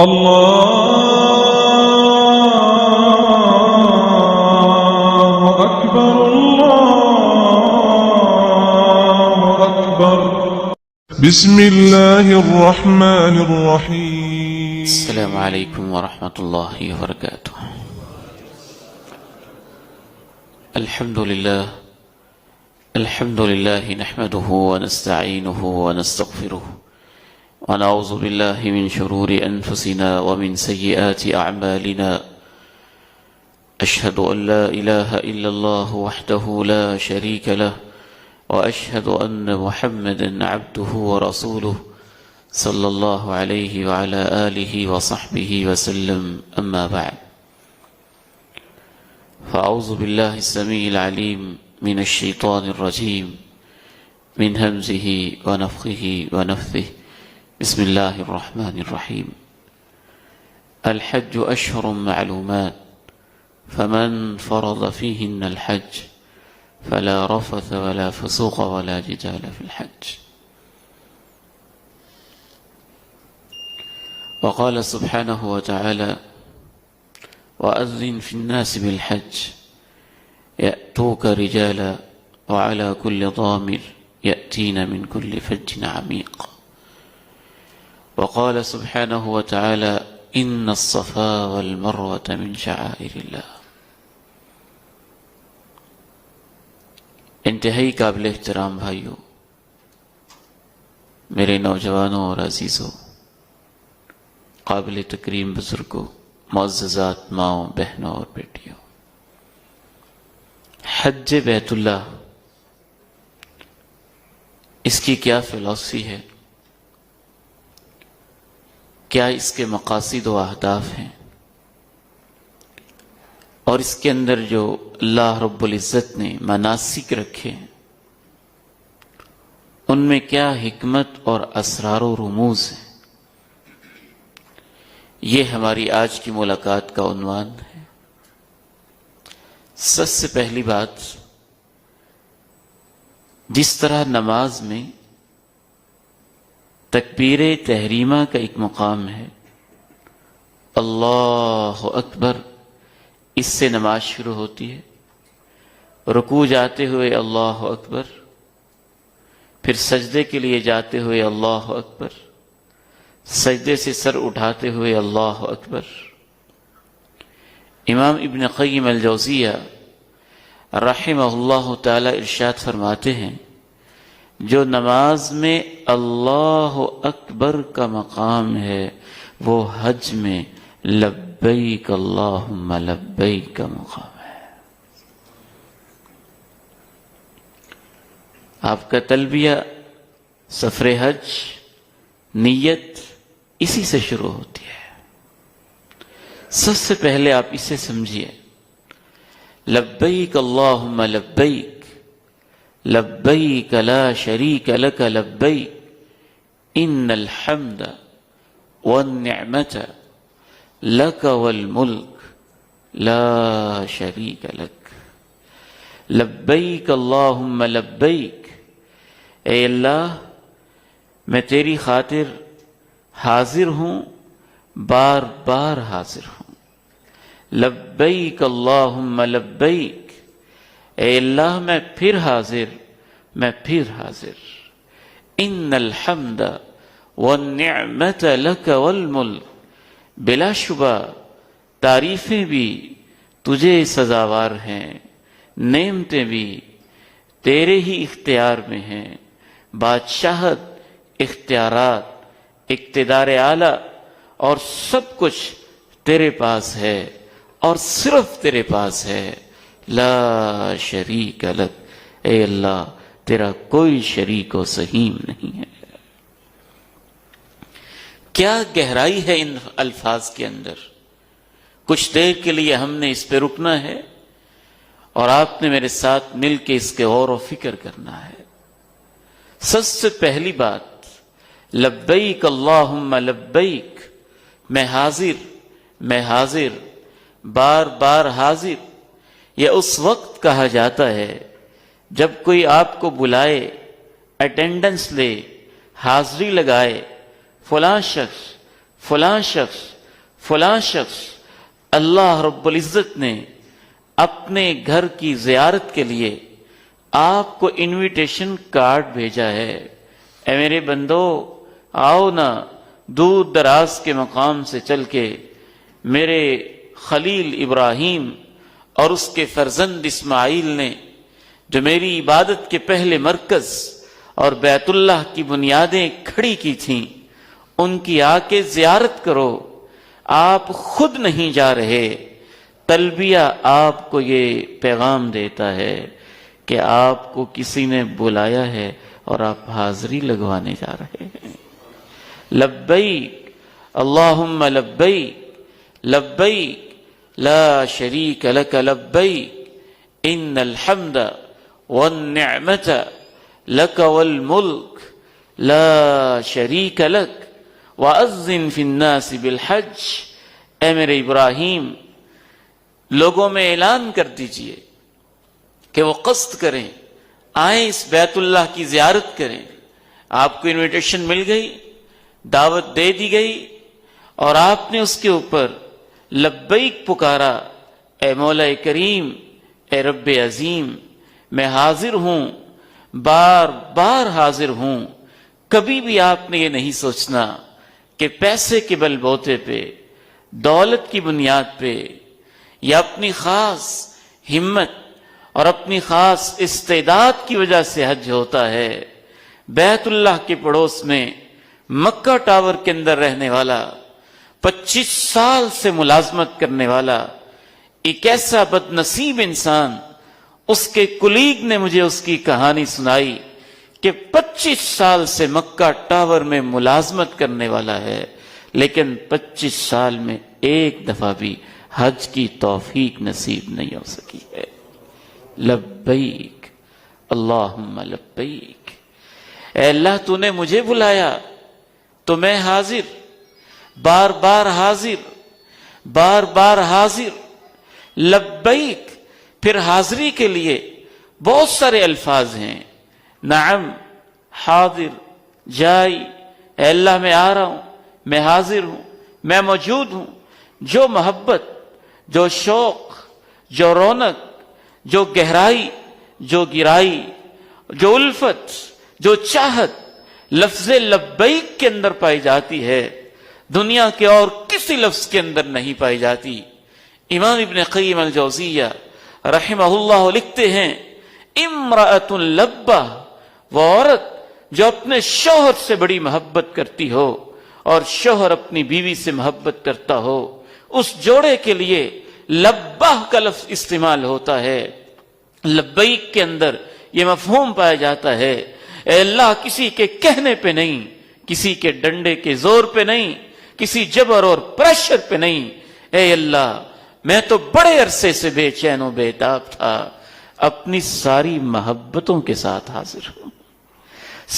الله أكبر الله أكبر بسم الله الرحمن الرحيم السلام عليكم ورحمة الله وبركاته. الحمد لله نحمده ونستعينه ونستغفره ونعوذ بالله من شرور أنفسنا ومن سيئات أعمالنا. أشهد أن لا إله إلا الله وحده لا شريك له وأشهد أن محمدا عبده ورسوله صلى الله عليه وعلى آله وصحبه وسلم. أما بعد، فأعوذ بالله السميع العليم من الشيطان الرجيم من همزه ونفخه ونفثه. بسم الله الرحمن الرحيم. الحج أشهر معلومات فمن فرض فيهن الحج فلا رفث ولا فسوق ولا جدال في الحج. وقال سبحانه وتعالى: وأذن في الناس بالحج يأتوك رجالا وعلى كل ضامر يأتين من كل فج عميق. وقال سبحانه وتعالى: إن الصفا والمروة من شعائر الله. انتہائی قابل احترام بھائیوں، میرے نوجوانوں اور عزیزوں، قابل تکریم بزرگوں، معززات ماؤں، بہنوں اور بیٹیوں، حج بیت اللہ، اس کی کیا فلسفی ہے؟ کیا اس کے مقاصد و اہداف ہیں؟ اور اس کے اندر جو اللہ رب العزت نے مناسک رکھے ہیں، ان میں کیا حکمت اور اسرار و رموز ہیں؟ یہ ہماری آج کی ملاقات کا عنوان ہے۔ سب سے پہلی بات، جس طرح نماز میں تکبیر تحریمہ کا ایک مقام ہے، اللہ اکبر، اس سے نماز شروع ہوتی ہے، رکوع جاتے ہوئے اللہ اکبر، پھر سجدے کے لیے جاتے ہوئے اللہ اکبر، سجدے سے سر اٹھاتے ہوئے اللہ اکبر۔ امام ابن قیم الجوزیہ رحمہ اللہ تعالی ارشاد فرماتے ہیں، جو نماز میں اللہ اکبر کا مقام ہے وہ حج میں لبیک اللہم لبیک کا مقام ہے۔ آپ کا تلبیہ، سفر حج، نیت اسی سے شروع ہوتی ہے۔ سب سے پہلے آپ اسے سمجھیے، لبیک اللہم لبیک، لبیک لا شریک لک لبیک، ان الحمد والنعمت لک والملک لا شریک لک۔ لبیک اللہم لبیک، اے اللہ میں تیری خاطر حاضر ہوں، بار بار حاضر ہوں۔ لبیک اللہم لبیک، اے اللہ میں پھر حاضر، میں پھر حاضر۔ ان الحمد والنعمت لک والملک، بلا شبہ تعریفیں بھی تجھے سزاوار ہیں، نعمتیں بھی تیرے ہی اختیار میں ہیں، بادشاہت، اختیارات، اقتدار اعلیٰ اور سب کچھ تیرے پاس ہے اور صرف تیرے پاس ہے۔ لا شریک لک، اے اللہ تیرا کوئی شریک و سہیم نہیں ہے۔ کیا گہرائی ہے ان الفاظ کے اندر؟ کچھ دیر کے لیے ہم نے اس پہ رکنا ہے اور آپ نے میرے ساتھ مل کے اس کے غور و فکر کرنا ہے۔ سب سے پہلی بات، لبیک اللہم لبیک، میں حاضر، میں حاضر، بار بار حاضر۔ یہ اس وقت کہا جاتا ہے جب کوئی آپ کو بلائے، اٹینڈنس لے، حاضری لگائے، فلاں شخص فلاں شخص اللہ رب العزت نے اپنے گھر کی زیارت کے لیے آپ کو انویٹیشن کارڈ بھیجا ہے. اے میرے بندو، آؤ نا، دور دراز کے مقام سے چل کے میرے خلیل ابراہیم اور اس کے فرزند اسماعیل نے جو میری عبادت کے پہلے مرکز اور بیت اللہ کی بنیادیں کھڑی کی تھیں، ان کی آ کے زیارت کرو. آپ خود نہیں جا رہے، تلبیہ آپ کو یہ پیغام دیتا ہے کہ آپ کو کسی نے بلایا ہے اور آپ حاضری لگوانے جا رہے ہیں. لبیک اللہم لبیک لبیک لا شریک لک لبیک ان الحمد والنعمت لک والملک لا شریک لک وَأَذِّن فِي النَّاسِ بِالْحَجِّ. اے میرے ابراہیم، لوگوں میں اعلان کر دیجئے کہ وہ قصد کریں، آئیں اس بیت اللہ کی زیارت کریں. آپ کو انویٹیشن مل گئی، دعوت دے دی گئی، اور آپ نے اس کے اوپر لبیک پکارا. اے مولا کریم، اے رب عظیم، میں حاضر ہوں، بار بار حاضر ہوں. کبھی بھی آپ نے یہ نہیں سوچنا کہ پیسے کے بل بوتے پہ، دولت کی بنیاد پہ، یا اپنی خاص ہمت اور اپنی خاص استعداد کی وجہ سے حج ہوتا ہے. بیت اللہ کے پڑوس میں مکہ ٹاور کے اندر رہنے والا، 25 سال سے ملازمت کرنے والا ایک ایسا بد نصیب انسان، اس کے کلیگ نے مجھے اس کی کہانی سنائی کہ 25 سال سے مکہ ٹاور میں ملازمت کرنے والا ہے، لیکن 25 سال میں ایک دفعہ بھی حج کی توفیق نصیب نہیں ہو سکی ہے. لبیک اللہم لبیک. اے اللہ، تو نے مجھے بلایا تو میں حاضر، بار بار حاضر، بار بار حاضر. لبیک. پھر حاضری کے لیے بہت سارے الفاظ ہیں. نعم، حاضر، جائی. اے اللہ، میں آ رہا ہوں، میں حاضر ہوں، میں موجود ہوں. جو محبت، جو شوق، جو رونق، جو گہرائی، جو گرائی، جو الفت، جو چاہت لفظ لبیک کے اندر پائی جاتی ہے، دنیا کے اور کسی لفظ کے اندر نہیں پائی جاتی. امام ابن قیم الجوزیہ رحمہ اللہ لکھتے ہیں، امرأۃ لبہ، وہ عورت جو اپنے شوہر سے بڑی محبت کرتی ہو اور شوہر اپنی بیوی سے محبت کرتا ہو، اس جوڑے کے لیے لبہ کا لفظ استعمال ہوتا ہے. لبیک کے اندر یہ مفہوم پایا جاتا ہے، اے اللہ، کسی کے کہنے پہ نہیں، کسی کے ڈنڈے کے زور پہ نہیں، کسی جبر اور پریشر پہ نہیں. اے اللہ، میں تو بڑے عرصے سے بے چین و بے تاب تھا، اپنی ساری محبتوں کے ساتھ حاضر ہوں،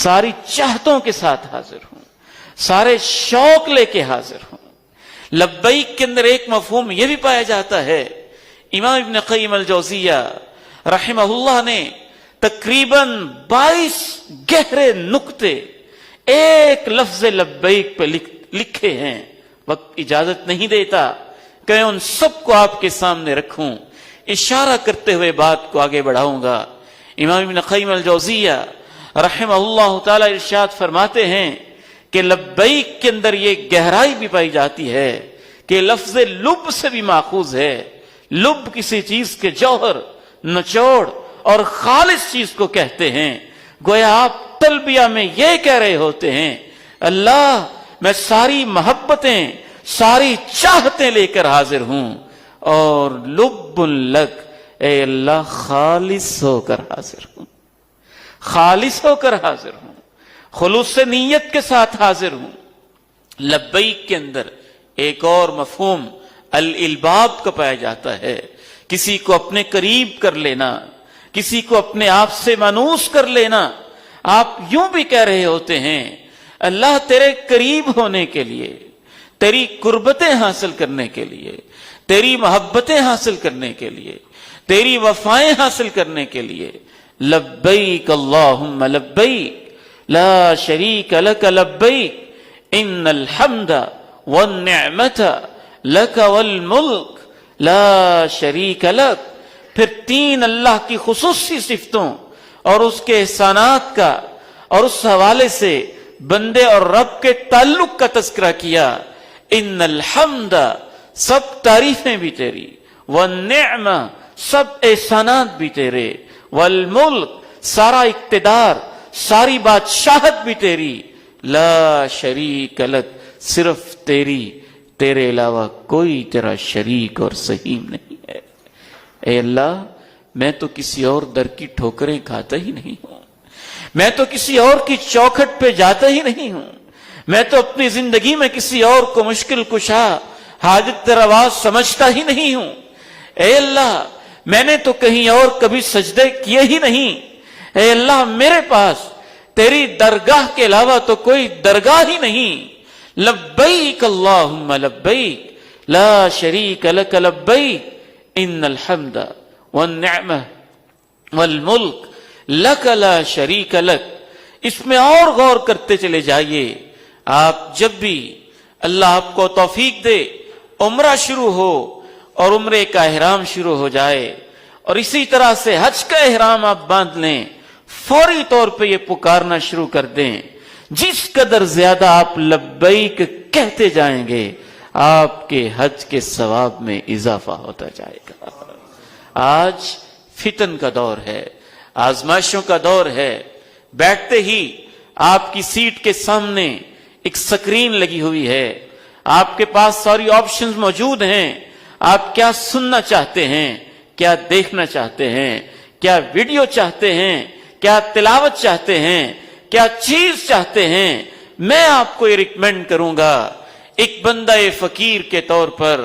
ساری چاہتوں کے ساتھ حاضر ہوں، سارے شوق لے کے حاضر ہوں. لبیک کے اندر ایک مفہوم یہ بھی پایا جاتا ہے. امام ابن قیم الجوزیہ رحمہ اللہ نے تقریباً 22 گہرے نکتے ایک لفظ لبیک پہ لکھے ہیں. وقت اجازت نہیں دیتا کہ میں ان سب کو آپ کے سامنے رکھوں. اشارہ کرتے ہوئے بات کو آگے بڑھاؤں گا. امام ابن قیم الجوزیہ رحمہ اللہ تعالی ارشاد فرماتے ہیں کہ لبیک کے اندر یہ گہرائی بھی پائی جاتی ہے کہ لفظ لب سے بھی ماخوذ ہے. لب کسی چیز کے جوہر، نچوڑ اور خالص چیز کو کہتے ہیں. گویا آپ تلبیہ میں یہ کہہ رہے ہوتے ہیں، اللہ، میں ساری محبتیں، ساری چاہتیں لے کر حاضر ہوں، اور لب لک، اے اللہ، خالص ہو کر حاضر ہوں، خالص ہو کر حاضر ہوں، خلوص نیت کے ساتھ حاضر ہوں. لبیک کے اندر ایک اور مفہوم الالباب کا پایا جاتا ہے، کسی کو اپنے قریب کر لینا، کسی کو اپنے آپ سے مانوس کر لینا. آپ یوں بھی کہہ رہے ہوتے ہیں، اللہ، تیرے قریب ہونے کے لیے، تیری قربتیں حاصل کرنے کے لیے، تیری محبتیں حاصل کرنے کے لیے، تیری وفائیں حاصل کرنے کے لیے، لبیک اللہم لبیک لا شریک لک لبیک ان الحمد والنعمت لک والملک لا شریک لک. پھر تین اللہ کی خصوصی صفتوں اور اس کے احسانات کا اور اس حوالے سے بندے اور رب کے تعلق کا تذکرہ کیا. ان الحمد سب تعریفیں بھی تیری، والنعمہ سب احسانات بھی تیرے، والملک سارا اقتدار ساری بادشاہت بھی تیری، لا شریک لک صرف تیری، تیرے علاوہ کوئی تیرا شریک اور سہیم نہیں ہے. اے اللہ میں تو کسی اور در کی ٹھوکریں کھاتا ہی نہیں ہوں، میں تو کسی اور کی چوکھٹ پہ جاتا ہی نہیں ہوں، میں تو اپنی زندگی میں کسی اور کو مشکل کشا حاجت روا سمجھتا ہی نہیں ہوں. اے اللہ میں نے تو کہیں اور کبھی سجدے کیے ہی نہیں. اے اللہ میرے پاس تیری درگاہ کے علاوہ تو کوئی درگاہ ہی نہیں. لبیک اللہم لبیک لا شریک لک لبیک ان الحمد والنعمہ والملک لک لا شریک لک. اس میں اور غور کرتے چلے جائیے. آپ جب بھی اللہ آپ کو توفیق دے عمرہ شروع ہو اور عمرے کا احرام شروع ہو جائے اور اسی طرح سے حج کا احرام آپ باندھ لیں، فوری طور پہ یہ پکارنا شروع کر دیں. جس قدر زیادہ آپ لبیک کہتے جائیں گے آپ کے حج کے ثواب میں اضافہ ہوتا جائے گا. آج فتن کا دور ہے، آزمائشوں کا دور ہے. بیٹھتے ہی آپ کی سیٹ کے سامنے ایک سکرین لگی ہوئی ہے، آپ کے پاس ساری آپشنز موجود ہیں. آپ کیا سننا چاہتے ہیں، کیا دیکھنا چاہتے ہیں، کیا ویڈیو چاہتے ہیں، کیا تلاوت چاہتے ہیں، کیا چیز چاہتے ہیں. میں آپ کو یہ ریکمینڈ کروں گا ایک بندہ فقیر کے طور پر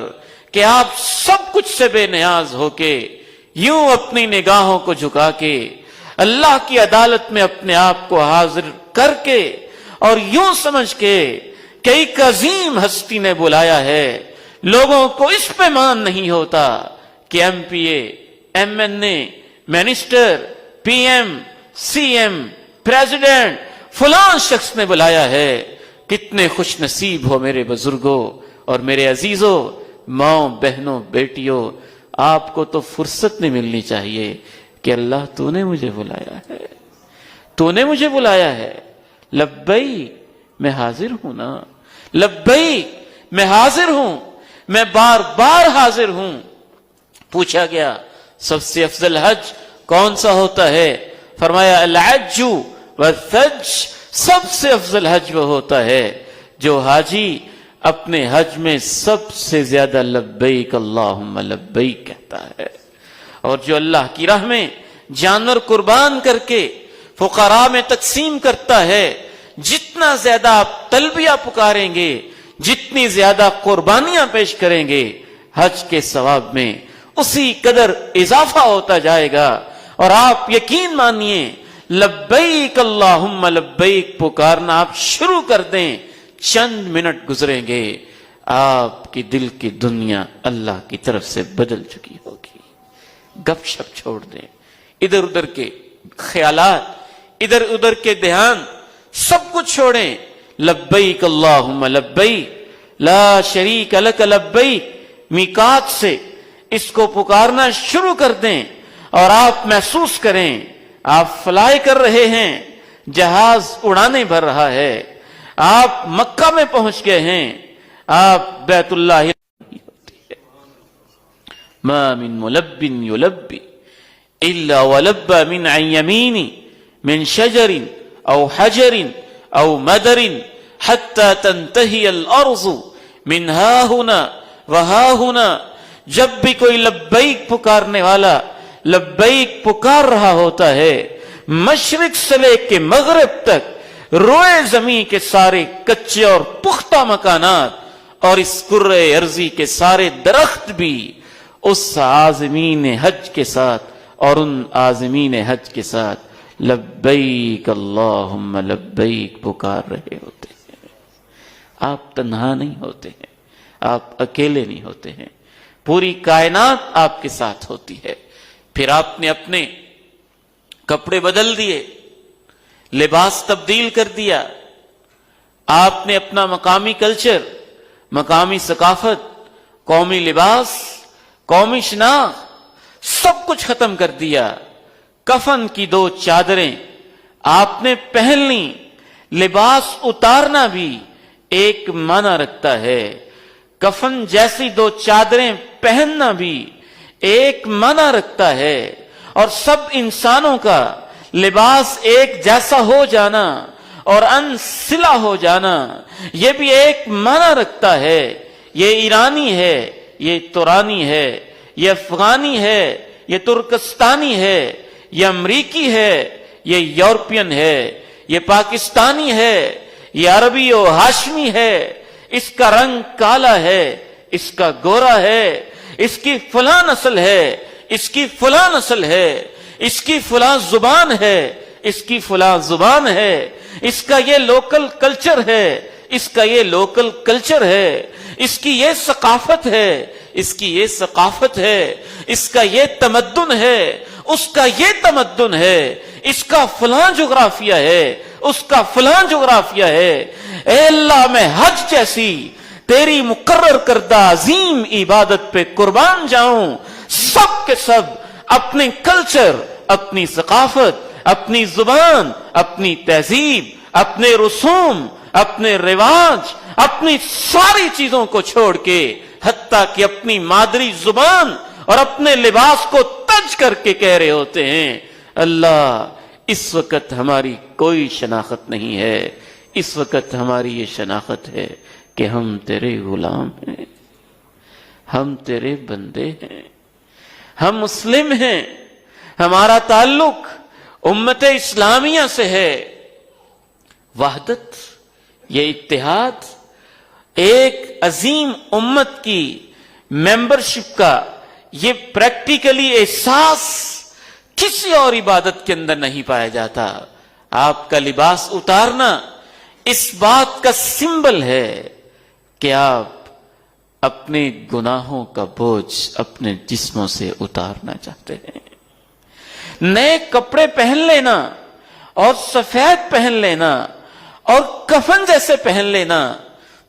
کہ آپ سب کچھ سے بے نیاز ہو کے یوں اپنی نگاہوں کو جھکا کے اللہ کی عدالت میں اپنے آپ کو حاضر کر کے اور یوں سمجھ کے کہ ایک عظیم ہستی نے بلایا ہے. لوگوں کو اس پہ مان نہیں ہوتا کہ M P A, M N A, minister, P M, C M, president فلاں شخص نے بلایا ہے. کتنے خوش نصیب ہو میرے بزرگوں اور میرے عزیزوں، ماؤں بہنوں بیٹیوں، آپ کو تو فرصت نہیں ملنی چاہیے کہ اللہ تو نے مجھے بلایا ہے، تو نے مجھے بلایا ہے. لبیک میں حاضر ہوں نا، لبیک میں حاضر ہوں، میں بار بار حاضر ہوں. پوچھا گیا سب سے افضل حج کون سا ہوتا ہے؟ فرمایا الحج والثج، سب سے افضل حج وہ ہوتا ہے جو حاجی اپنے حج میں سب سے زیادہ لبیک اللہم لبیک کہتا ہے. اور جو اللہ کی راہ میں جانور قربان کر کے فقراء میں تقسیم کرتا ہے، جتنا زیادہ آپ تلبیہ پکاریں گے، جتنی زیادہ قربانیاں پیش کریں گے، حج کے ثواب میں اسی قدر اضافہ ہوتا جائے گا. اور آپ یقین مانیے لبیک اللہم لبیک پکارنا آپ شروع کر دیں، چند منٹ گزریں گے آپ کی دل کی دنیا اللہ کی طرف سے بدل چکی ہوگی. گپ شپ چھوڑ دیں، ادھر ادھر کے خیالات، ادھر ادھر کے دھیان سب کچھ چھوڑیں. لبیک اللہم لبیک لا شریک لک لبیک، میقات سے اس کو پکارنا شروع کر دیں اور آپ محسوس کریں آپ فلائی کر رہے ہیں، جہاز اڑانے بھر رہا ہے، آپ مکہ میں پہنچ گئے ہیں، آپ بیت اللہ ما من ملب یلبی الا ولب من عن یمین من شجر او حجر او مدر حتی تنتہی الارض من ہا ہنا وہا ہنا. جب بھی کوئی لبیک پکارنے والا لبیک پکار رہا ہوتا ہے، مشرق سے لے کے مغرب تک روئے زمین کے سارے کچے اور پختہ مکانات اور اس کرۂ ارضی کے سارے درخت بھی اس عازمین حج کے ساتھ اور ان عازمین حج کے ساتھ لبیک اللہم لبیک پکار رہے ہوتے ہیں. آپ تنہا نہیں ہوتے ہیں، آپ اکیلے نہیں ہوتے ہیں، پوری کائنات آپ کے ساتھ ہوتی ہے. پھر آپ نے اپنے کپڑے بدل دیے، لباس تبدیل کر دیا، آپ نے اپنا مقامی کلچر، مقامی ثقافت، قومی لباس، قومی شناخت سب کچھ ختم کر دیا. کفن کی 2 چادریں آپ نے پہن لی. لباس اتارنا بھی ایک معنی رکھتا ہے. کفن جیسی 2 چادریں پہننا بھی ایک معنی رکھتا ہے. اور سب انسانوں کا لباس ایک جیسا ہو جانا اور انسلا ہو جانا یہ بھی ایک معنی رکھتا ہے. یہ ایرانی ہے، یہ ترانی ہے، یہ افغانی ہے، یہ ترکستانی ہے، یہ امریکی ہے، یہ یورپین ہے، یہ پاکستانی ہے، یہ عربی و ہاشمی ہے. اس کا رنگ کالا ہے، اس کا گورا ہے، اس کی فلاں نسل ہے، اس کی فلاں نسل ہے، اس کی فلاں زبان ہے، اس کی فلاں زبان ہے، اس کا یہ لوکل کلچر ہے، اس کا یہ لوکل کلچر ہے، اس کی یہ ثقافت ہے، اس کی یہ ثقافت ہے، اس کا یہ تمدن ہے، اس کا یہ تمدن ہے، اس کا فلاں جغرافیہ ہے، اس کا فلاں جغرافیہ ہے. اے اللہ میں حج جیسی تیری مقرر کردہ عظیم عبادت پہ قربان جاؤں. سب کے سب اپنے کلچر، اپنی ثقافت، اپنی زبان، اپنی تہذیب، اپنے رسوم، اپنے رواج، اپنی ساری چیزوں کو چھوڑ کے حتیٰ کہ اپنی مادری زبان اور اپنے لباس کو تج کر کے کہہ رہے ہوتے ہیں اللہ اس وقت ہماری کوئی شناخت نہیں ہے. اس وقت ہماری یہ شناخت ہے کہ ہم تیرے غلام ہیں، ہم تیرے بندے ہیں، ہم مسلم ہیں. ہمارا تعلق امت اسلامیہ سے ہے. وحدت، یہ اتحاد، ایک عظیم امت کی ممبرشپ کا یہ پریکٹیکلی احساس کسی اور عبادت کے اندر نہیں پایا جاتا. آپ کا لباس اتارنا اس بات کا سمبل ہے کہ آپ اپنے گناہوں کا بوجھ اپنے جسموں سے اتارنا چاہتے ہیں. نئے کپڑے پہن لینا اور سفید پہن لینا اور کفن جیسے پہن لینا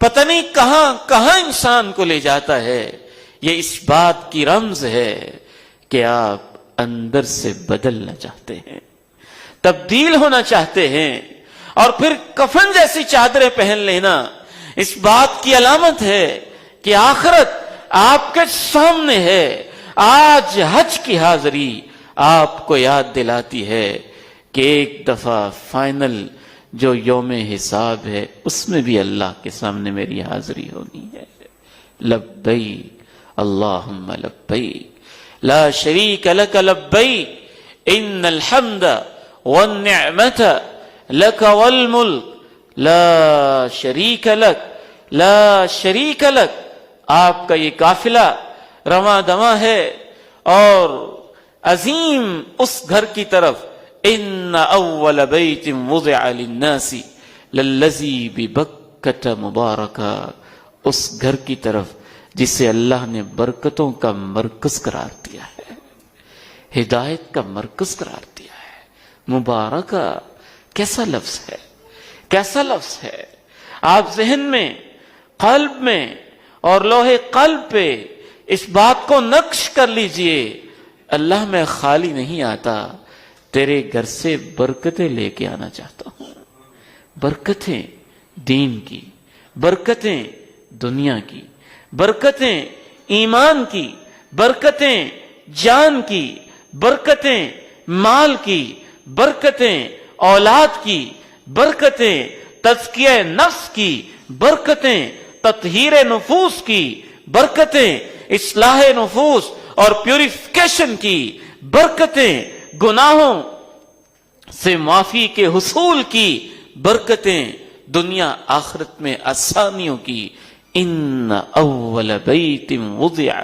پتہ نہیں کہاں کہاں انسان کو لے جاتا ہے. یہ اس بات کی رمز ہے کہ آپ اندر سے بدلنا چاہتے ہیں، تبدیل ہونا چاہتے ہیں. اور پھر کفن جیسی چادریں پہن لینا اس بات کی علامت ہے کہ آخرت آپ کے سامنے ہے. آج حج کی حاضری آپ کو یاد دلاتی ہے کہ ایک دفعہ فائنل جو یوم حساب ہے اس میں بھی اللہ کے سامنے میری حاضری ہونی ہے. لبیک اللہم لبیک لا شریک لک لبیک ان الحمد والنعمت لک والملک لا شریک لک لا شریک لک. آپ کا یہ قافلہ رواں دواں ہے اور عظیم اس گھر کی طرف ان اول بیت وضع للناس للذی ببکۃ مبارکا، اس گھر کی طرف جسے اللہ نے برکتوں کا مرکز قرار دیا ہے، ہدایت کا مرکز قرار دیا ہے. مبارکہ کیسا لفظ ہے، کیسا لفظ ہے. آپ ذہن میں، قلب میں اور لوح قلب پہ اس بات کو نقش کر لیجئے اللہ میں خالی نہیں آتا، تیرے گھر سے برکتیں لے کے آنا چاہتا ہوں. برکتیں دین کی، برکتیں دنیا کی، برکتیں ایمان کی، برکتیں جان کی، برکتیں مال کی، برکتیں اولاد کی، برکتیں تزکیہ نفس کی، برکتیں تطہیر نفوس کی، برکتیں اصلاح نفوس اور پیوریفیکیشن کی، برکتیں گناہوں سے معافی کے حصول کی، برکتیں دنیا آخرت میں آسانیوں کی. ان اول بیت وضع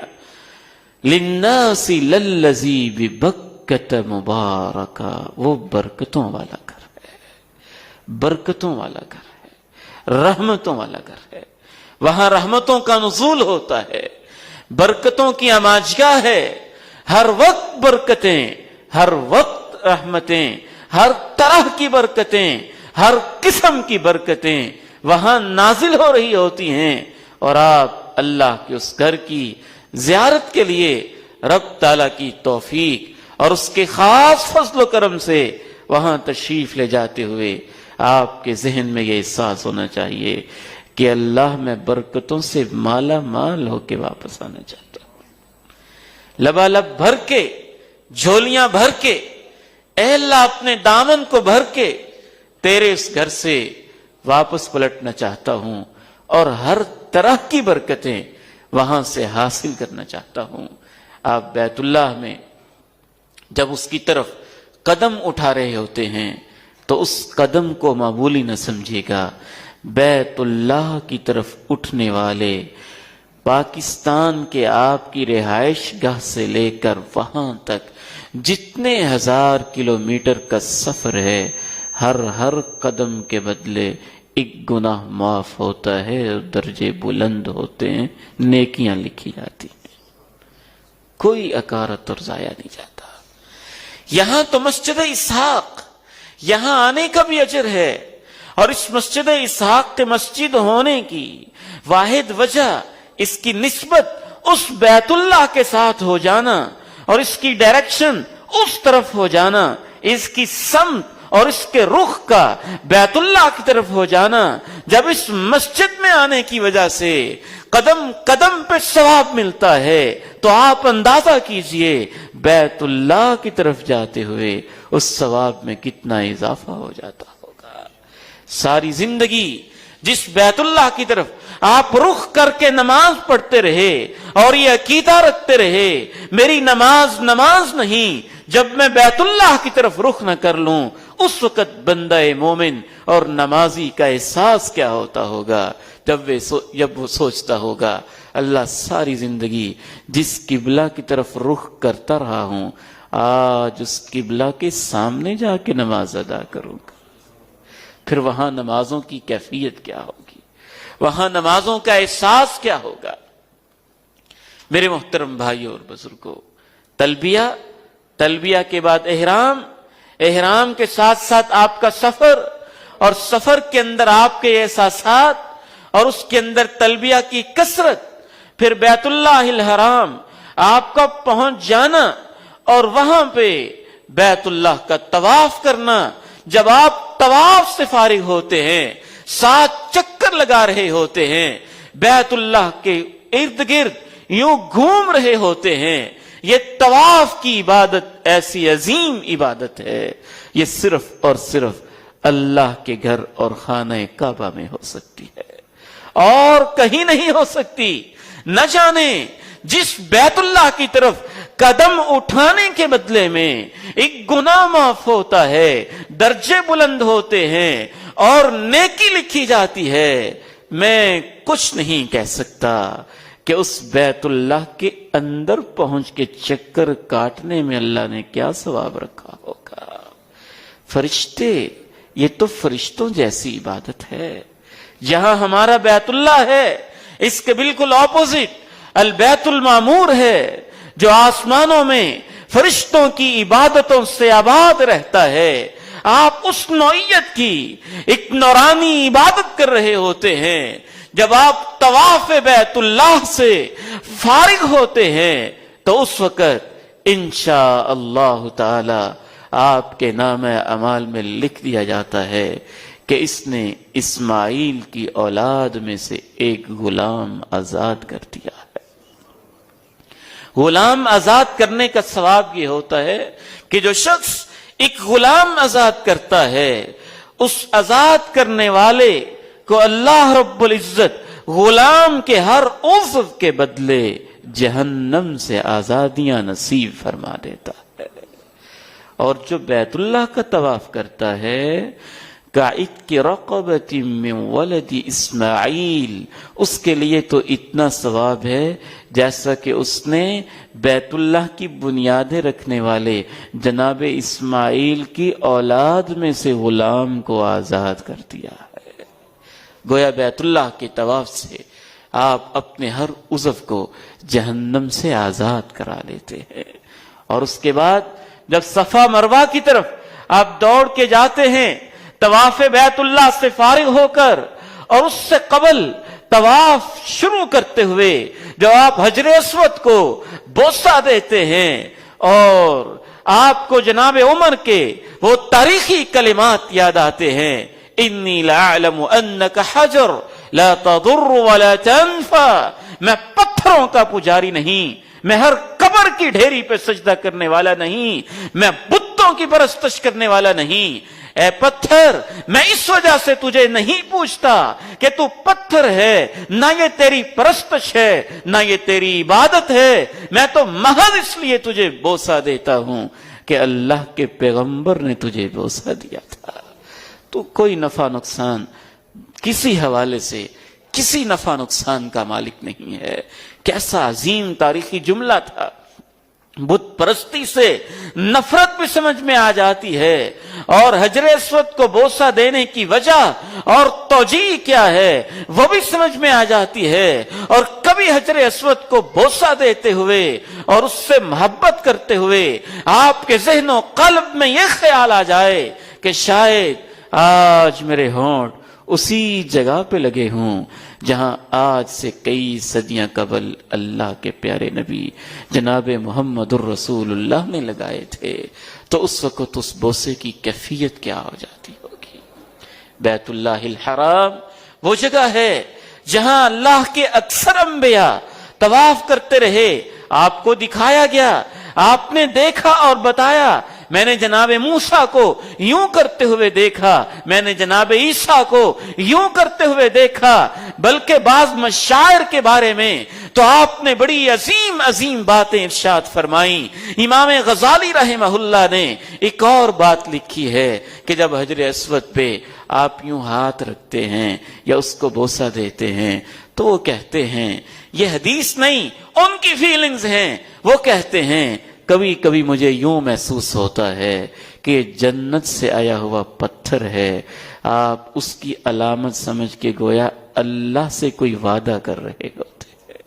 للناس للذی ببکۃ مبارکا، وہ برکتوں والا گھر ہے، برکتوں والا گھر ہے، رحمتوں والا گھر ہے. وہاں رحمتوں کا نزول ہوتا ہے، برکتوں کی آماجگاہ ہے. ہر وقت برکتیں، ہر وقت رحمتیں، ہر طرح کی برکتیں، ہر قسم کی برکتیں وہاں نازل ہو رہی ہوتی ہیں. اور آپ اللہ کے اس گھر کی زیارت کے لیے رب تعالیٰ کی توفیق اور اس کے خاص فضل و کرم سے وہاں تشریف لے جاتے ہوئے آپ کے ذہن میں یہ احساس ہونا چاہیے کہ اللہ میں برکتوں سے مالا مال ہو کے واپس آنا چاہتا ہوں، لبالب بھر کے، جھولیاں بھر کے، اے اللہ اپنے دامن کو بھر کے تیرے اس گھر سے واپس پلٹنا چاہتا ہوں اور ہر طرح کی برکتیں وہاں سے حاصل کرنا چاہتا ہوں۔ آپ بیت اللہ میں جب اس کی طرف قدم اٹھا رہے ہوتے ہیں تو اس قدم کو معمولی نہ سمجھے گا۔ بیت اللہ کی طرف اٹھنے والے پاکستان کے آپ کی رہائش گاہ سے لے کر وہاں تک جتنے 1000 کلومیٹر کا سفر ہے، ہر قدم کے بدلے ایک گناہ معاف ہوتا ہے اور درجے بلند ہوتے ہیں، نیکیاں لکھی جاتی ہیں، کوئی اکارت اور ضائع نہیں جاتا۔ یہاں تو مسجد اسحاق، یہاں آنے کا بھی اجر ہے، اور اس مسجد اسحاق کے مسجد ہونے کی واحد وجہ اس کی نسبت اس بیت اللہ کے ساتھ ہو جانا اور اس کی ڈائریکشن اس طرف ہو جانا، اس کی سمت اور اس کے رخ کا بیت اللہ کی طرف ہو جانا، جب اس مسجد میں آنے کی وجہ سے قدم قدم پہ ثواب ملتا ہے تو آپ اندازہ کیجئے بیت اللہ کی طرف جاتے ہوئے اس ثواب میں کتنا اضافہ ہو جاتا ہوگا۔ ساری زندگی جس بیت اللہ کی طرف آپ رخ کر کے نماز پڑھتے رہے اور یہ عقیدہ رکھتے رہے میری نماز نماز نہیں جب میں بیت اللہ کی طرف رخ نہ کر لوں، اس وقت بندہ مومن اور نمازی کا احساس کیا ہوتا ہوگا جب وہ سوچتا ہوگا اللہ ساری زندگی جس قبلہ کی طرف رخ کرتا رہا ہوں آج اس قبلہ کے سامنے جا کے نماز ادا کروں گا۔ پھر وہاں نمازوں کی کیفیت کیا ہوگی، وہاں نمازوں کا احساس کیا ہوگا۔ میرے محترم بھائیوں اور بزرگوں، تلبیہ کے بعد احرام کے ساتھ ساتھ آپ کا سفر، اور سفر کے اندر آپ کے احساسات اور اس کے اندر تلبیہ کی کثرت، پھر بیت اللہ الحرام آپ کا پہنچ جانا اور وہاں پہ بیت اللہ کا طواف کرنا۔ جب آپ طواف سے فارغ ہوتے ہیں، 7 چکر لگا رہے ہوتے ہیں، بیت اللہ کے ارد گرد یوں گھوم رہے ہوتے ہیں، یہ طواف کی عبادت ایسی عظیم عبادت ہے، یہ صرف اور صرف اللہ کے گھر اور خانہ کعبہ میں ہو سکتی ہے اور کہیں نہیں ہو سکتی۔ نہ جانے جس بیت اللہ کی طرف قدم اٹھانے کے بدلے میں ایک گناہ معاف ہوتا ہے، درجے بلند ہوتے ہیں اور نیکی لکھی جاتی ہے، میں کچھ نہیں کہہ سکتا کہ اس بیت اللہ کے اندر پہنچ کے چکر کاٹنے میں اللہ نے کیا ثواب رکھا ہوگا۔ فرشتے، یہ تو فرشتوں جیسی عبادت ہے۔ جہاں ہمارا بیت اللہ ہے اس کے بالکل اپوزٹ البیت المعمور ہے، جو آسمانوں میں فرشتوں کی عبادتوں سے آباد رہتا ہے۔ آپ اس نوعیت کی ایک نورانی عبادت کر رہے ہوتے ہیں۔ جب آپ طواف بیت اللہ سے فارغ ہوتے ہیں تو اس وقت انشاءاللہ تعالی آپ کے نام اعمال میں لکھ دیا جاتا ہے کہ اس نے اسماعیل کی اولاد میں سے ایک غلام آزاد کر دیا ہے۔ غلام آزاد کرنے کا ثواب یہ ہوتا ہے کہ جو شخص ایک غلام آزاد کرتا ہے، اس آزاد کرنے والے کو اللہ رب العزت غلام کے ہر عضو کے بدلے جہنم سے آزادیاں نصیب فرما دیتا ہے۔ اور جو بیت اللہ کا طواف کرتا ہے کعتق رقبۃ من ولد اسماعیل، اس کے لیے تو اتنا ثواب ہے جیسا کہ اس نے بیت اللہ کی بنیادیں رکھنے والے جناب اسماعیل کی اولاد میں سے غلام کو آزاد کر دیا ہے۔ گویا بیت اللہ کے طواف سے آپ اپنے ہر عضو کو جہنم سے آزاد کرا لیتے ہیں۔ اور اس کے بعد جب صفا مروہ کی طرف آپ دوڑ کے جاتے ہیں طواف بیت اللہ سے فارغ ہو کر، اور اس سے قبل طواف شروع کرتے ہوئے جب آپ حجر اسود کو بوسہ دیتے ہیں اور آپ کو جناب عمر کے وہ تاریخی کلمات یاد آتے ہیں، انی لأعلم انک حجر لا تضر ولا تنفع، میں پتھروں کا پجاری نہیں، میں ہر قبر کی ڈھیری پہ سجدہ کرنے والا نہیں، میں بتوں کی پرستش کرنے والا نہیں۔ اے پتھر، میں اس وجہ سے تجھے نہیں پوچھتا کہ تو پتھر ہے، نہ یہ تیری پرستش ہے، نہ یہ تیری عبادت ہے، میں تو محض اس لیے تجھے بوسہ دیتا ہوں کہ اللہ کے پیغمبر نے تجھے بوسہ دیا تھا۔ تو کوئی نفع نقصان کسی حوالے سے کسی نفع نقصان کا مالک نہیں ہے۔ کیسا عظیم تاریخی جملہ تھا۔ بت پرستی سے نفرت بھی سمجھ میں آ جاتی ہے، اور حجر اسود کو بوسہ دینے کی وجہ اور توجیہ کیا ہے وہ بھی سمجھ میں آ جاتی ہے۔ اور کبھی حجر اسود کو بوسہ دیتے ہوئے اور اس سے محبت کرتے ہوئے آپ کے ذہن و قلب میں یہ خیال آ جائے کہ شاید آج میرے ہونٹ اسی جگہ پہ لگے ہوں جہاں آج سے کئی صدیاں قبل اللہ کے پیارے نبی جناب محمد الرسول اللہ نے لگائے تھے، تو اس وقت اس بوسے کی کیفیت کیا ہو جاتی ہوگی۔ بیت اللہ الحرام وہ جگہ ہے جہاں اللہ کے اکثر انبیاء طواف کرتے رہے، آپ کو دکھایا گیا، آپ نے دیکھا اور بتایا، میں نے جناب موسیٰ کو یوں کرتے ہوئے دیکھا، میں نے جناب عیسیٰ کو یوں کرتے ہوئے دیکھا، بلکہ بعض مشاعر کے بارے میں تو آپ نے بڑی عظیم عظیم باتیں ارشاد فرمائیں۔ امام غزالی رحمہ اللہ نے ایک اور بات لکھی ہے کہ جب حجر اسود پہ آپ یوں ہاتھ رکھتے ہیں یا اس کو بوسہ دیتے ہیں تو وہ کہتے ہیں، یہ حدیث نہیں، ان کی فیلنگز ہیں، وہ کہتے ہیں کبھی کبھی مجھے یوں محسوس ہوتا ہے کہ جنت سے آیا ہوا پتھر ہے، آپ اس کی علامت سمجھ کے گویا اللہ سے کوئی وعدہ کر رہے ہوتے ہیں۔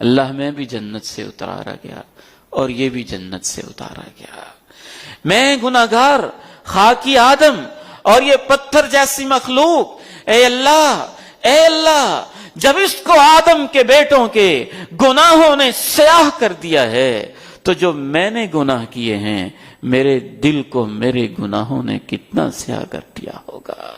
اللہ میں بھی جنت سے اتارا گیا اور یہ بھی جنت سے اتارا گیا، میں گناہگار خاکی آدم اور یہ پتھر جیسی مخلوق، اے اللہ جب اس کو آدم کے بیٹوں کے گناہوں نے سیاہ کر دیا ہے تو جو میں نے گناہ کیے ہیں میرے دل کو میرے گناہوں نے کتنا سیاہ کر دیا ہوگا۔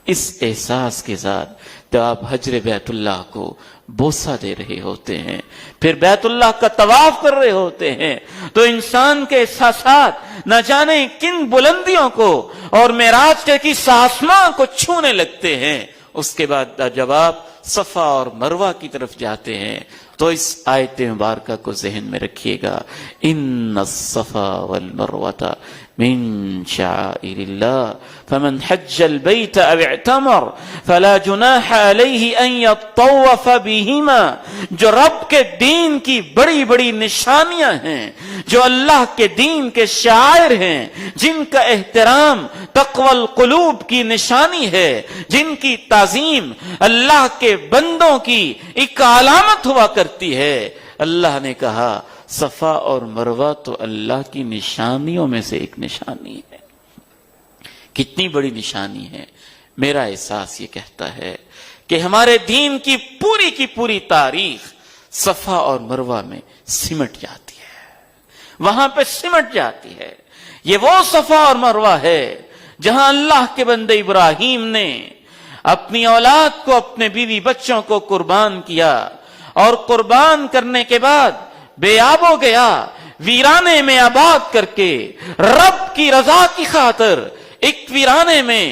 اس احساس کے ساتھ جب آپ حجر بیت اللہ کو بوسہ دے رہے ہوتے ہیں، پھر بیت اللہ کا طواف کر رہے ہوتے ہیں، تو انسان کے احساسات نہ جانے کن بلندیوں کو اور معراج کے کس آسمان کو چھونے لگتے ہیں۔ اس کے بعد جب آپ صفا اور مروہ کی طرف جاتے ہیں تو اس آیت مبارکہ کو ذہن میں رکھیے گا، ان الصفا والمروۃ من شعائر اللہ فمن حج البیت او اعتمر فلا جناح علیہ ان یطوف بہما۔ جو رب کے دین کی بڑی بڑی نشانیاں ہیں، جو اللہ کے دین کے شعائر ہیں، جن کا احترام تقوی القلوب کی نشانی ہے، جن کی تعظیم اللہ کے بندوں کی ایک علامت ہوا کرتی ہے، اللہ نے کہا صفا اور مروہ تو اللہ کی نشانیوں میں سے ایک نشانی ہے۔ کتنی بڑی نشانی ہے۔ میرا احساس یہ کہتا ہے کہ ہمارے دین کی پوری تاریخ صفا اور مروہ میں سمٹ جاتی ہے، وہاں پہ سمٹ جاتی ہے۔ یہ وہ صفا اور مروہ ہے جہاں اللہ کے بندے ابراہیم نے اپنی اولاد کو، اپنے بیوی بچوں کو قربان کیا، اور قربان کرنے کے بعد بے آب ہو گیا، ویرانے میں آباد کر کے رب کی رضا کی خاطر ایک ویرانے میں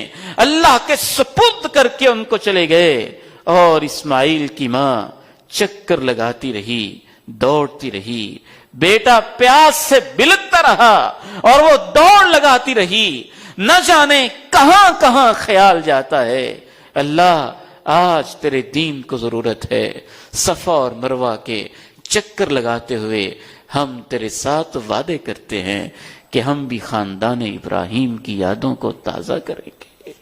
اللہ کے سپرد کر کے ان کو چلے گئے، اور اسماعیل کی ماں چکر لگاتی رہی، دوڑتی رہی، بیٹا پیاس سے بلکتا رہا اور وہ دوڑ لگاتی رہی، نہ جانے کہاں کہاں خیال جاتا ہے۔ اللہ آج تیرے دین کو ضرورت ہے، صفا اور مروہ کے چکر لگاتے ہوئے ہم تیرے ساتھ وعدے کرتے ہیں کہ ہم بھی خاندان ابراہیم کی یادوں کو تازہ کریں گے،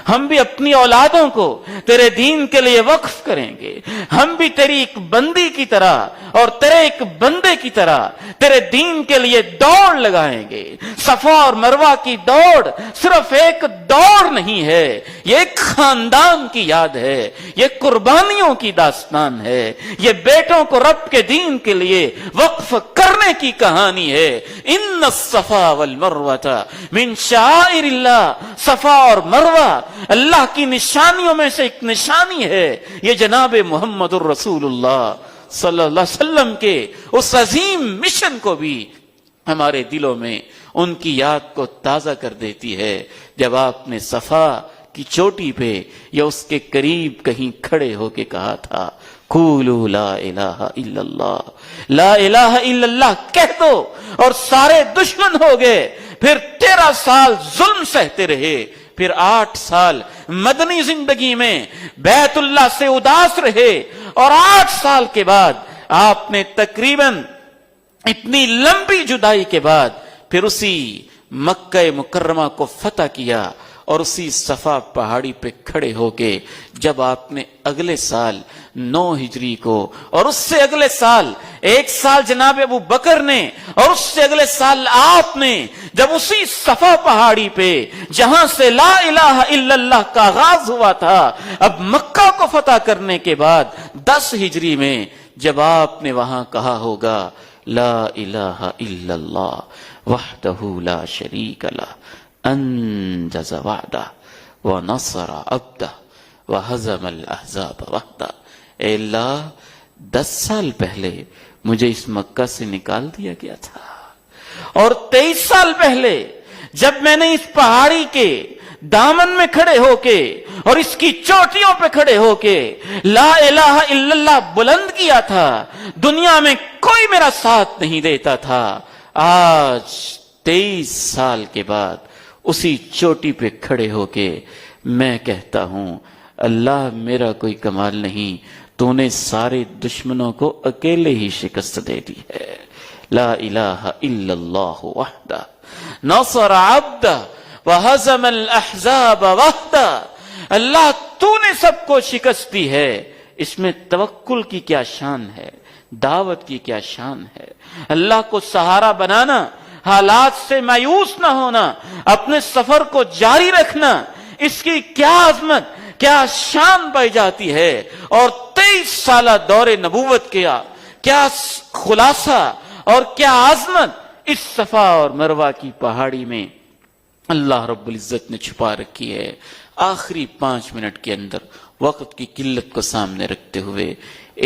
ہم بھی اپنی اولادوں کو تیرے دین کے لیے وقف کریں گے، ہم بھی تیری ایک بندی کی طرح اور تیرے ایک بندے کی طرح تیرے دین کے لیے دوڑ لگائیں گے۔ صفا اور مروہ کی دوڑ صرف ایک دوڑ نہیں ہے، یہ ایک خاندان کی یاد ہے، یہ قربانیوں کی داستان ہے، یہ بیٹوں کو رب کے دین کے لیے وقف کرنے کی کہانی ہے۔ ان الصفا والمروہ من شعائر اللہ، صفا اور مروہ اللہ کی نشانیوں میں سے ایک نشانی ہے۔ یہ جناب محمد الرسول اللہ صلی اللہ علیہ وسلم کے اس عظیم مشن کو بھی ہمارے دلوں میں ان کی یاد کو تازہ کر دیتی ہے، جب آپ نے صفا کی چوٹی پہ یا اس کے قریب کہیں کھڑے ہو کے کہا تھا، قولوا لا الہ الا اللہ، لا الہ الا اللہ کہہ دو، اور سارے دشمن ہو گئے۔ پھر 13 سال ظلم سہتے رہے، پھر 8 سال مدنی زندگی میں بیت اللہ سے اداس رہے، اور 8 سال کے بعد آپ نے تقریباً اتنی لمبی جدائی کے بعد پھر اسی مکہ مکرمہ کو فتح کیا، اور اسی صفا پہاڑی پہ کھڑے ہو کے جب آپ نے اگلے سال 9 ہجری کو، اور اس سے اگلے سال 1 سال جناب ابو بکر نے، اور اس سے اگلے سال آپ نے جب اسی صفا پہاڑی پہ جہاں سے لا الہ الا اللہ کا آغاز ہوا تھا، اب مکہ کو فتح کرنے کے بعد 10 ہجری میں جب آپ نے وہاں کہا ہوگا لا الہ الا اللہ وحدہ لا شریک لہ انجز وعدہ ونصر عبدہ وہزم الاحزاب وحدہ، اے اللہ 10 سال پہلے مجھے اس مکہ سے نکال دیا گیا تھا، اور 23 سال پہلے جب میں نے اس پہاڑی کے دامن میں کھڑے ہو کے اور اس کی چوٹیوں پہ کھڑے ہو کے لا الہ الا اللہ بلند کیا تھا، دنیا میں کوئی میرا ساتھ نہیں دیتا تھا۔ آج 23 سال کے بعد اسی چوٹی پہ کھڑے ہو کے میں کہتا ہوں اللہ میرا کوئی کمال نہیں، تو نے سارے دشمنوں کو اکیلے ہی شکست دے دی ہے۔ لا الہ الا اللہ وحدہ نصر عبدہ وہزم الاحزاب وحدہ، اللہ تو نے سب کو شکست دی ہے۔ اس میں توکل کی کیا شان ہے، دعوت کی کیا شان ہے، اللہ کو سہارا بنانا، حالات سے مایوس نہ ہونا، اپنے سفر کو جاری رکھنا، اس کی کیا عظمت کیا شان پائی جاتی ہے۔ اور 23 سالہ دور نبوت کیا خلاصہ اور کیا عظمت اس صفا اور مروہ کی پہاڑی میں اللہ رب العزت نے چھپا رکھی ہے۔ آخری 5 منٹ کے اندر وقت کی قلت کو سامنے رکھتے ہوئے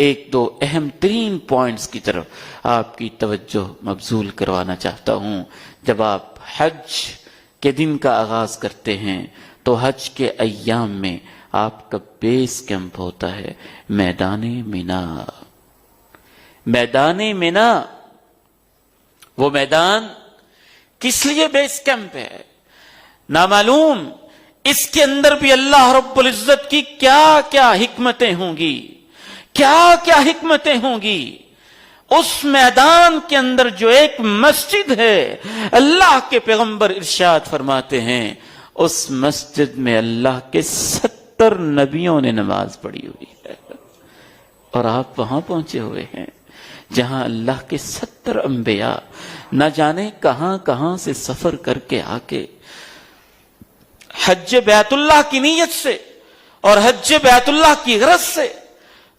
1-2 اہم ترین پوائنٹس کی طرف آپ کی توجہ مبذول کروانا چاہتا ہوں۔ جب آپ حج کے دن کا آغاز کرتے ہیں تو حج کے ایام میں آپ کا بیس کیمپ ہوتا ہے میدان مینا۔ میدان مینا وہ میدان کس لیے بیس کیمپ ہے نامعلوم، اس کے اندر بھی اللہ رب العزت کی کیا کیا حکمتیں ہوں گی، کیا کیا حکمتیں ہوں گی۔ اس میدان کے اندر جو ایک مسجد ہے، اللہ کے پیغمبر ارشاد فرماتے ہیں اس مسجد میں اللہ کے 70 نبیوں نے نماز پڑھی ہوئی ہے، اور آپ وہاں پہنچے ہوئے ہیں جہاں اللہ کے 70 انبیاء نہ جانے کہاں کہاں سے سفر کر کے آ کے حج بیت اللہ کی نیت سے اور حج بیت اللہ کی غرض سے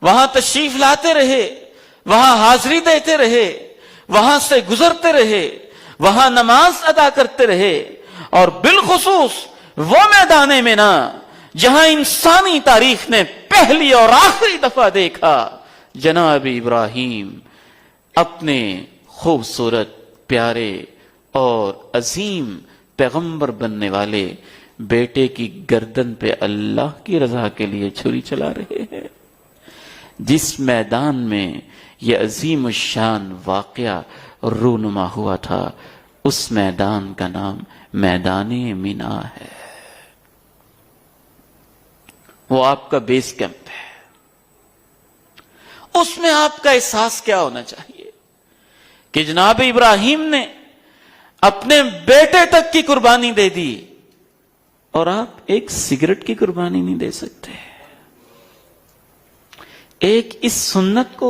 وہاں تشریف لاتے رہے، وہاں حاضری دیتے رہے، وہاں سے گزرتے رہے، وہاں نماز ادا کرتے رہے، اور بالخصوص وہ میدان مینا جہاں انسانی تاریخ نے پہلی اور آخری دفعہ دیکھا جناب ابراہیم اپنے خوبصورت پیارے اور عظیم پیغمبر بننے والے بیٹے کی گردن پہ اللہ کی رضا کے لیے چھری چلا رہے ہیں۔ جس میدان میں یہ عظیم الشان واقعہ رونما ہوا تھا اس میدان کا نام میدان مینا ہے۔ وہ آپ کا بیس کیمپ ہے۔ اس میں آپ کا احساس کیا ہونا چاہیے کہ جناب ابراہیم نے اپنے بیٹے تک کی قربانی دے دی، اور آپ ایک سگریٹ کی قربانی نہیں دے سکتے، ایک اس سنت کو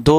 2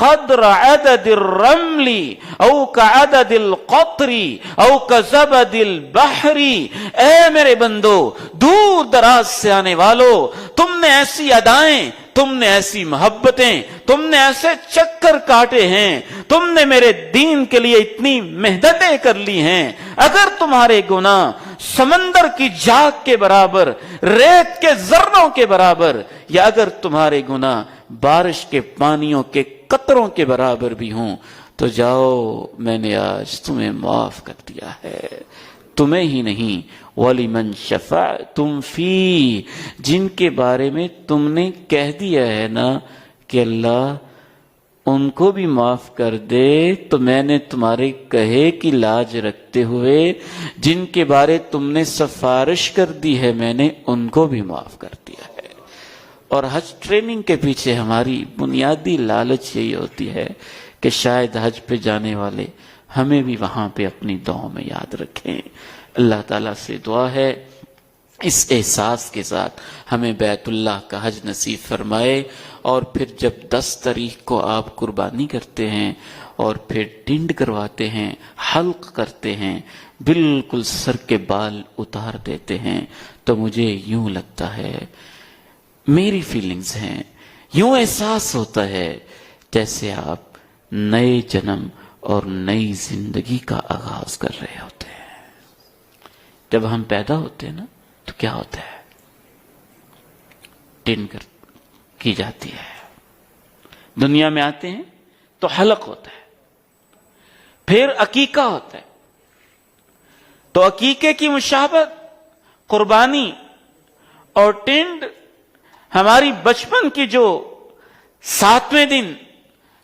قدر عدد الرمل او كعدد القطر او كزبد البحر. اے میرے بندو، دور دراز سے آنے والو، تم نے ایسی ادائیں، تم نے ایسی محبتیں، تم نے ایسے چکر کاٹے ہیں، تم نے میرے دین کے لیے اتنی محنتیں کر لی ہیں. اگر تمہارے گناہ سمندر کی جھاگ کے برابر، ریت کے ذروں کے برابر، یا اگر تمہارے گناہ بارش کے پانیوں کے قطروں کے برابر بھی ہوں، تو جاؤ، میں نے آج تمہیں معاف کر دیا ہے. تمہیں ہی نہیں، وَلِمَنْ شَفَعْتُمْ فِي، جن کے بارے میں تم نے کہہ دیا ہے نا کہ اللہ ان کو بھی معاف کر دے، تو میں نے تمہارے کہے کی لاج رکھتے ہوئے جن کے بارے تم نے سفارش کر دی ہے، میں نے ان کو بھی معاف کر دیا ہے. اور حج ٹریننگ کے پیچھے ہماری بنیادی لالچ یہی ہوتی ہے کہ شاید حج پہ جانے والے ہمیں بھی وہاں پہ اپنی دعاؤں میں یاد رکھیں. اللہ تعالیٰ سے دعا ہے اس احساس کے ساتھ ہمیں بیت اللہ کا حج نصیب فرمائے. اور پھر جب 10 تاریخ کو آپ قربانی کرتے ہیں اور پھر ٹنڈ کرواتے ہیں، حلق کرتے ہیں، بالکل سر کے بال اتار دیتے ہیں، تو مجھے یوں لگتا ہے، میری فیلنگز ہیں، یوں احساس ہوتا ہے جیسے آپ نئے جنم اور نئی زندگی کا آغاز کر رہے ہوتے ہیں. جب ہم پیدا ہوتے ہیں نا تو کیا ہوتا ہے؟ ٹن کی جاتی ہے. دنیا میں آتے ہیں تو حلق ہوتا ہے، پھر عقیقہ ہوتا ہے. تو عقیقے کی مشابہت قربانی اور ٹنڈ ہماری بچپن کی جو 7ویں دن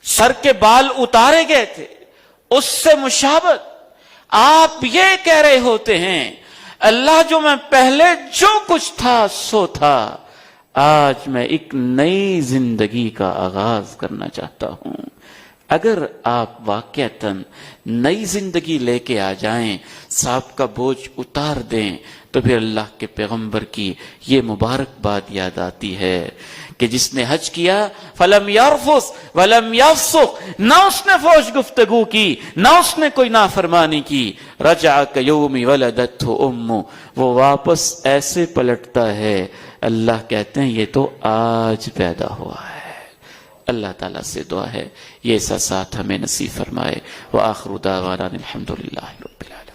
سر کے بال اتارے گئے تھے اس سے مشابہت. آپ یہ کہہ رہے ہوتے ہیں، اللہ جو میں پہلے جو کچھ تھا سو تھا، آج میں ایک نئی زندگی کا آغاز کرنا چاہتا ہوں. اگر آپ واقعتاً نئی زندگی لے کے آ جائیں، سابقہ بوجھ اتار دیں، تو پھر اللہ کے پیغمبر کی یہ مبارک بات یاد آتی ہے کہ جس نے حج کیا فلم یرفث ولم یفسق، نہ اس نے فحش گفتگو کی، نہ اس نے کوئی نافرمانی کی، رجع کیوم ولدتہ امہ، وہ واپس ایسے پلٹتا ہے اللہ کہتے ہیں یہ تو آج پیدا ہوا ہے. اللہ تعالیٰ سے دعا ہے یہ احساسات ہمیں نصیب فرمائے. وآخر دعوانا الحمدللہ رب العالمین.